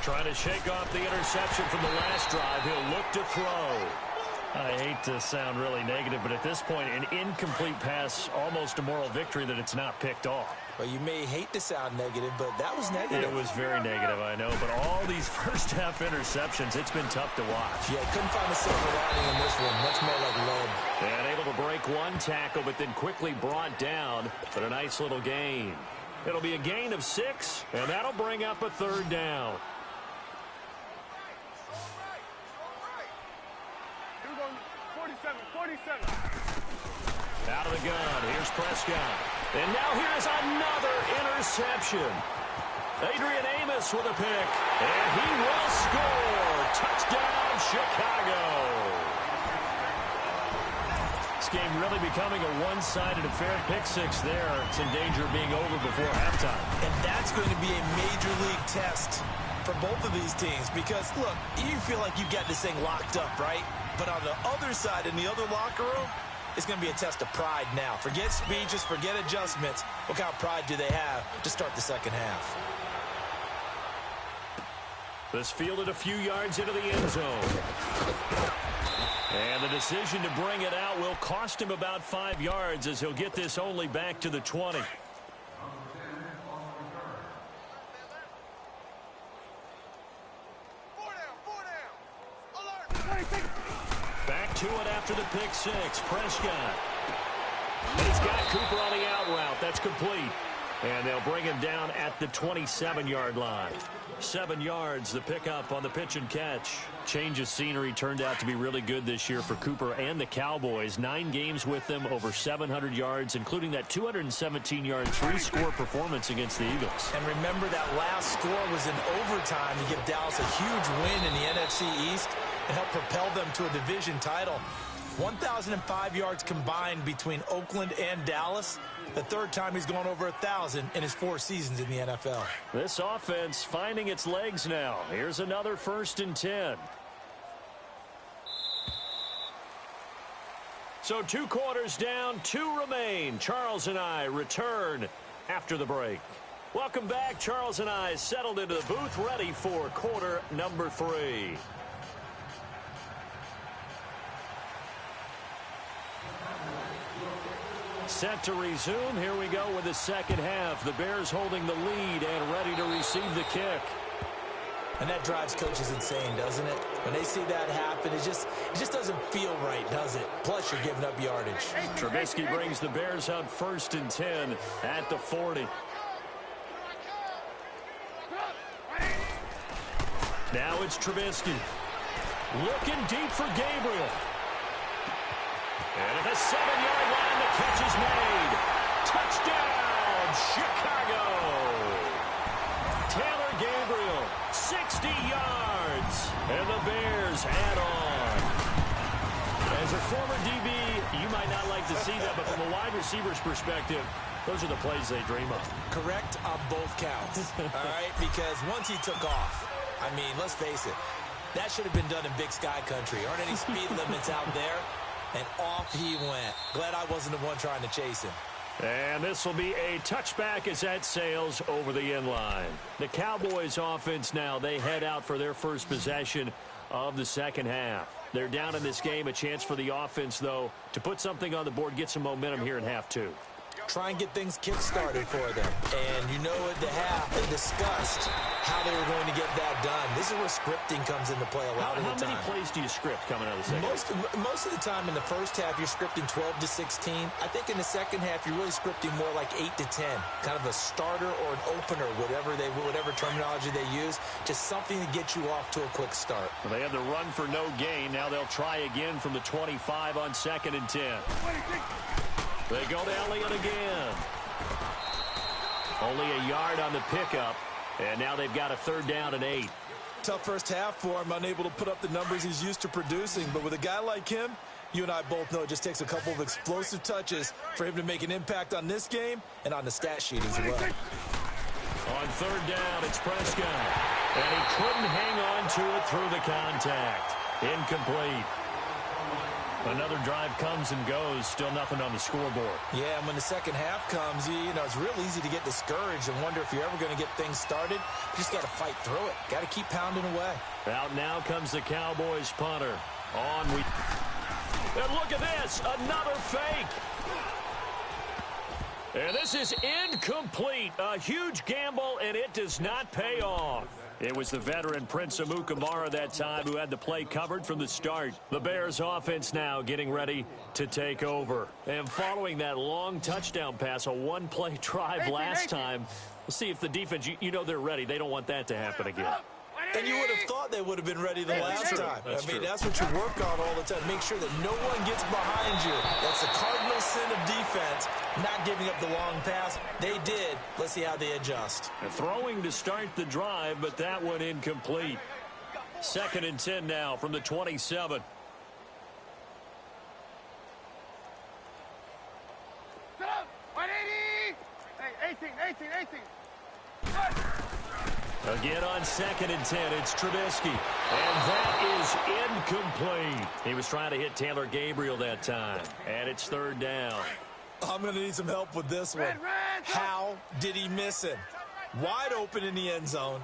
Trying to shake off the interception from the last drive. He'll look to throw. I hate to sound really negative, but at this point, an incomplete pass, almost a moral victory that it's not picked off. Well, you may hate to sound negative, but that was negative. It was very negative, I know. But all these first-half interceptions, it's been tough to watch. Yeah, couldn't find the silver lining in this one. Much more like lead. And able to break one tackle, but then quickly brought down. But a nice little gain. It'll be a gain of 6, and that'll bring up a third down. Out of the gun, here's Prescott. And now here's another interception. Adrian Amos with a pick. And he will score. Touchdown, Chicago. This game really becoming a one-sided affair. Pick 6 there. It's in danger of being over before halftime. And that's going to be a major league test for both of these teams. Because, look, you feel like you've got this thing locked up, right? But on the other side, in the other locker room, it's going to be a test of pride now. Forget speeches, forget adjustments. What kind of pride do they have to start the second half? This fielded a few yards into the end zone. And the decision to bring it out will cost him about 5 yards as he'll get this only back to the 20. Back to it after the pick 6. Prescott. He's got Cooper on the out route. That's complete. And they'll bring him down at the 27-yard line. 7 yards, the pickup on the pitch and catch. Change of scenery turned out to be really good this year for Cooper and the Cowboys. 9 games with them, over 700 yards, including that 217-yard 3-score performance against the Eagles. And remember, that last score was in overtime to give Dallas a huge win in the NFC East and help propel them to a division title. 1,005 yards combined between Oakland and Dallas. The third time he's gone over 1,000 in his 4 seasons in the NFL. This offense finding its legs now. Here's another 1st and 10. So 2 quarters down, 2 remain. Charles and I return after the break. Welcome back. Charles and I settled into the booth, ready for quarter number 3. Set to resume. Here we go with the second half. The Bears holding the lead and ready to receive the kick. And that drives coaches insane, doesn't it? When they see that happen, it just doesn't feel right, does it? Plus, you're giving up yardage. Trubisky brings the Bears out 1st and 10 at the 40. Now it's Trubisky. Looking deep for Gabriel. And at the 7-yard line, the catch is made. Touchdown, Chicago. Taylor Gabriel, 60 yards. And the Bears add on. As a former DB, you might not like to see that, but from a wide receiver's perspective, those are the plays they dream of. Correct on both counts, all right? Because once he took off, I mean, let's face it, that should have been done in Big Sky Country. Aren't any speed limits out there? And off he went. Glad I wasn't the one trying to chase him. And this will be a touchback as that sails over the end line. The Cowboys offense now, they head out for their first possession of the second half. They're down in this game. A chance for the offense, though, to put something on the board, get some momentum here in half 2. Try and get things kick-started for them. And you know at the half, they discussed how they were going to get that done. This is where scripting comes into play a lot of the time. How many plays do you script coming out of the second? Most of the time in the first half, you're scripting 12 to 16. I think in the second half, you're really scripting more like 8 to 10. Kind of a starter or an opener, whatever terminology they use. Just something to get you off to a quick start. Well, they had the run for no gain. Now they'll try again from the 25 on 2nd and 10. They go to Elliott again. Only a yard on the pickup, and now they've got a 3rd down and 8. Tough first half for him, unable to put up the numbers he's used to producing. But with a guy like him, you and I both know it just takes a couple of explosive touches for him to make an impact on this game and on the stat sheet as well. On 3rd down, it's Prescott. And he couldn't hang on to it through the contact. Incomplete. Another drive comes and goes, still nothing on the scoreboard. Yeah, and when the second half comes, you know, it's real easy to get discouraged and wonder if you're ever going to get things started. You just got to fight through it. Got to keep pounding away. Out now comes the Cowboys punter. And look at this, another fake. And this is incomplete. A huge gamble, and it does not pay off. It was the veteran Prince Amukamara that time who had the play covered from the start. The Bears offense now getting ready to take over. And following that long touchdown pass, a one-play drive last time, we'll see if the defense, you know they're ready. They don't want that to happen again. And you would have thought they would have been ready the last time. That's true. That's what you work on all the time. Make sure that no one gets behind you. That's the cardinal sin of defense, not giving up the long pass. They did. Let's see how they adjust. And throwing to start the drive, but that one incomplete. 2nd and 10 now from the 27. Again on 2nd and 10, it's Trubisky. And that is incomplete. He was trying to hit Taylor Gabriel that time. And it's 3rd down. I'm going to need some help with this one. How did he miss him? Wide open in the end zone.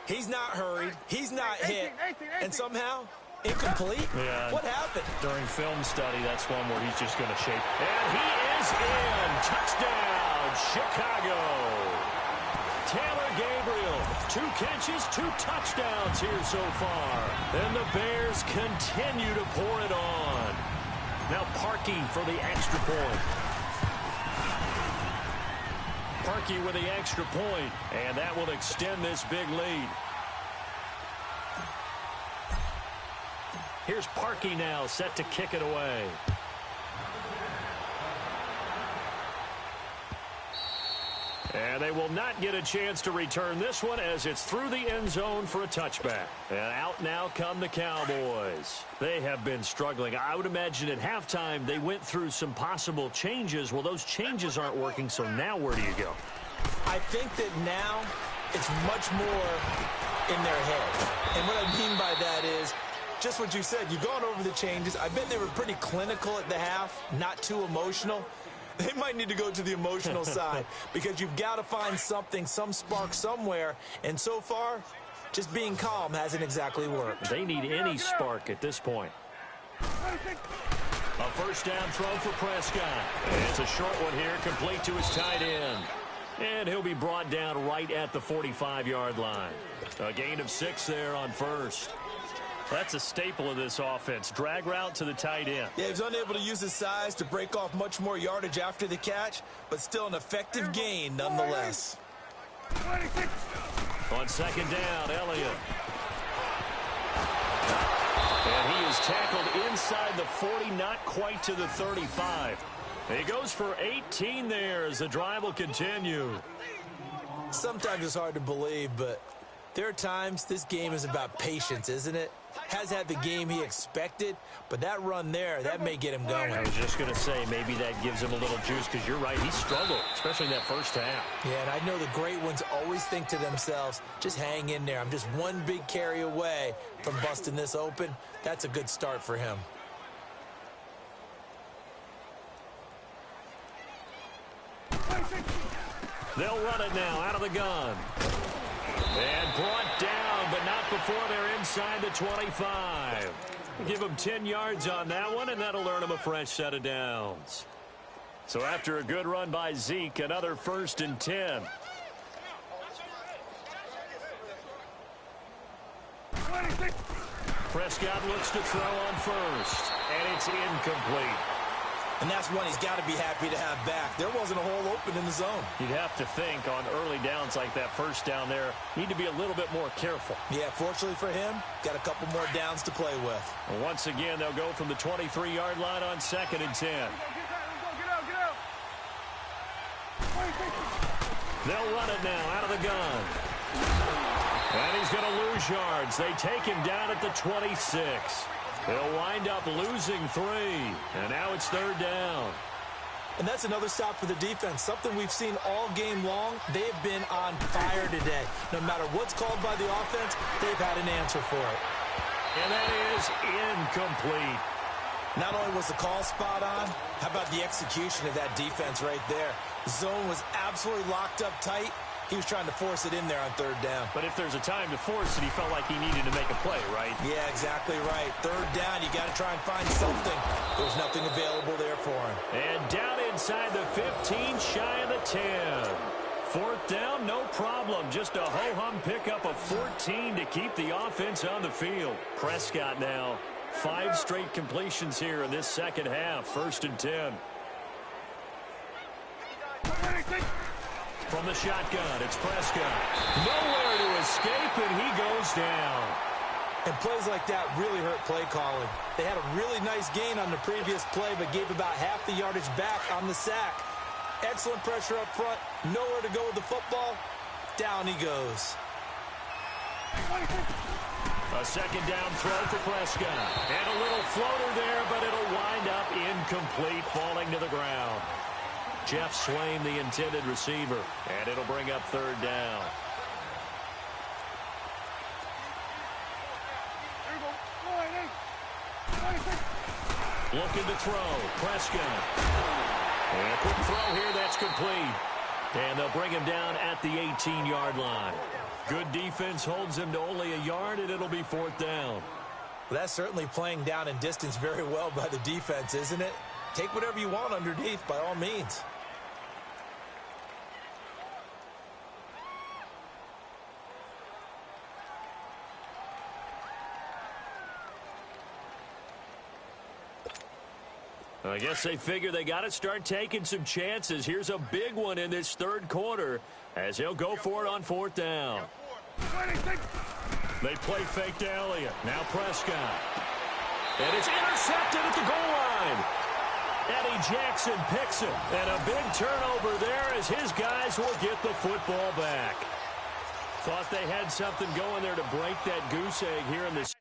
He's not hurried. He's not hit. And somehow, incomplete? Yeah. What happened? During film study, that's one where he's just going to shape. And he is in. Touchdown, Chicago. Taylor Gabriel, 2 catches, 2 touchdowns here so far. And the Bears continue to pour it on. Now Parkey for the extra point. Parkey with the extra point, and that will extend this big lead. Here's Parkey now, set to kick it away. And they will not get a chance to return this one as it's through the end zone for a touchback. And out now come the Cowboys. They have been struggling. I would imagine at halftime they went through some possible changes. Well, those changes aren't working, so now where do you go? I think that now it's much more in their head. And what I mean by that is just what you said. You've gone over the changes. I bet they were pretty clinical at the half, not too emotional. They might need to go to the emotional side because you've got to find something, some spark somewhere. And so far, just being calm hasn't exactly worked. They need any spark at this point. A first down throw for Prescott. And it's a short one here, complete to his tight end. And he'll be brought down right at the 45-yard line. A gain of 6 there on first. That's a staple of this offense. Drag route to the tight end. Yeah, he was unable to use his size to break off much more yardage after the catch, but still an effective gain nonetheless. On 2nd down, Elliott. And he is tackled inside the 40, not quite to the 35. He goes for 18 there as the drive will continue. Sometimes it's hard to believe, but there are times this game is about patience, isn't it? Has had the game he expected, but that run there, that may get him going. I was just going to say, maybe that gives him a little juice, because you're right, he struggled, especially in that first half. Yeah, and I know the great ones always think to themselves, just hang in there. I'm just one big carry away from busting this open. That's a good start for him. They'll run it now out of the gun. And brought down, but not before they're inside the 25. Give them 10 yards on that one, and that'll earn them a fresh set of downs. So after a good run by Zeke, another 1st and 10. Prescott looks to throw on first, and it's incomplete. And that's one he's got to be happy to have back. There wasn't a hole open in the zone. You'd have to think on early downs like that first down there, need to be a little bit more careful. Yeah, fortunately for him, got a couple more downs to play with. And once again, they'll go from the 23-yard line on 2nd and 10. They'll run it now out of the gun. And he's going to lose yards. They take him down at the 26. They'll wind up losing 3, and now it's 3rd down. And that's another stop for the defense, something we've seen all game long. They've been on fire today. No matter what's called by the offense, they've had an answer for it. And that is incomplete. Not only was the call spot on, how about the execution of that defense right there? Zone was absolutely locked up tight. He was trying to force it in there on third down. But if there's a time to force it, he felt like he needed to make a play, right? Yeah, exactly right. Third down, you got to try and find something. There's nothing available there for him. And down inside the 15, shy of the 10. Fourth down, no problem. Just a ho-hum pickup of 14 to keep the offense on the field. Prescott now, 5 straight completions here in this second half. 1st and 10. From the shotgun, it's Prescott. Nowhere to escape, and he goes down. And plays like that really hurt play calling. They had a really nice gain on the previous play, but gave about half the yardage back on the sack. Excellent pressure up front. Nowhere to go with the football. Down he goes. A second down throw for Prescott. And a little floater there, but it'll wind up incomplete, falling to the ground. Jeff Swain, the intended receiver, and it'll bring up third down. Looking to throw, Prescott. And a quick throw here, that's complete. And they'll bring him down at the 18-yard line. Good defense holds him to only a yard, and it'll be 4th down. Well, that's certainly playing down in distance very well by the defense, isn't it? Take whatever you want underneath, by all means. I guess they figure they got to start taking some chances. Here's a big one in this third quarter as he'll go for it on 4th down. They play fake to Elliott. Now Prescott. And it's intercepted at the goal line. Eddie Jackson picks it. And a big turnover there as his guys will get the football back. Thought they had something going there to break that goose egg here in this.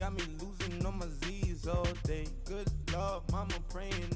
Got me losing on my Z's all day. Good Lord, mama praying